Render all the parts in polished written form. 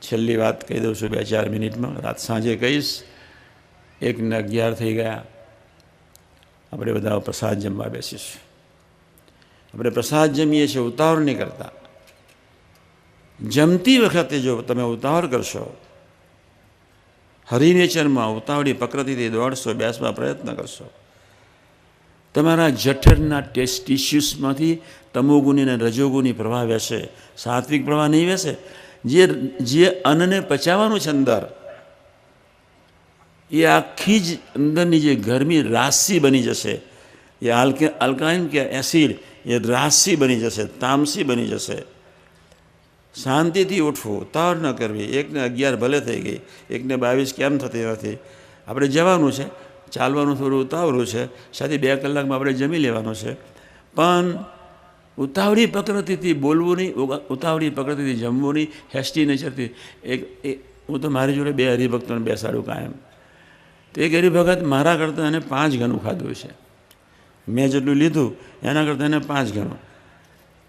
છેલ્લી વાત કહી દઉં છું 2-4 મિનિટમાં, રાત સાંજે કહીશ. 1 ને 11 થઈ ગયા. આપણે બધા પ્રસાદ જમવા બેસીશું. આપણે પ્રસાદ જમીએ છીએ, ઉતાવળ નહીં કરતા. જમતી વખતે જો તમે ઉતાવળ કરશો, હરિનેચરમાં ઉતાવળી પ્રકૃતિથી દોડશો, બેસવા પ્રયત્ન કરશો, તમારા જઠરના ટિશ્યુસમાંથી તમોગુની અને રજોગુની પ્રવાહ વહેશે, સાત્વિક પ્રવાહ નહીં વહેશે. જે અન્નને પચાવવાનું છે અંદર, એ આખી જ અંદરની જે ગરમી રાશિ બની જશે. એ આલ્કાઇન કે એસિડ એ રાશિ બની જશે, તામસી બની જશે. શાંતિથી ઉઠવું, ઉતાવળ ન કરવી. 1 ને 11 ભલે થઈ ગઈ, 1 ને 22 કેમ થતી નથી. આપણે જવાનું છે, ચાલવાનું થોડું ઉતાવળું છે, સાથે 2 કલાકમાં આપણે જમી લેવાનું છે. પણ ઉતાવળી પ્રકૃતિથી બોલવું નહીં, ઉતાવળી પ્રકૃતિથી જમવું નહીં, હેસ્ટી નેચરથી. હું તો મારી જોડે 2 હરિભક્તોને બેસાડું કાયમ. તો એક હરિભગત મારા કરતાં એને 5 ગણું ખાધું છે. મેં જેટલું લીધું એના કરતાં એને 5 ગણું,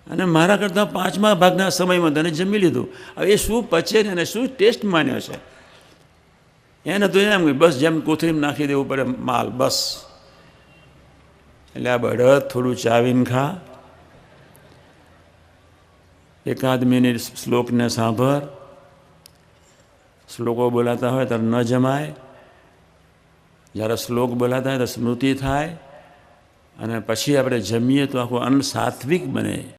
અને મારા કરતાં 5મા ભાગના સમયમાં તેને જમી લીધું. હવે એ શું પચે ને એને શું ટેસ્ટ માન્યો છે, એને તો એમ બસ જેમ કોથળીમાં નાખી દેવું પડે માલ, બસ. એટલે આ બળદ થોડું ચાવીને ખા, 1 મિનિટ શ્લોકને સાંભળ. શ્લોકો બોલાતા હોય ત્યારે ન જમાય, જ્યારે શ્લોક બોલાતા હોય તો સ્મૃતિ થાય, અને પછી આપણે જમીએ તો આખું અન્ન સાત્વિક બને.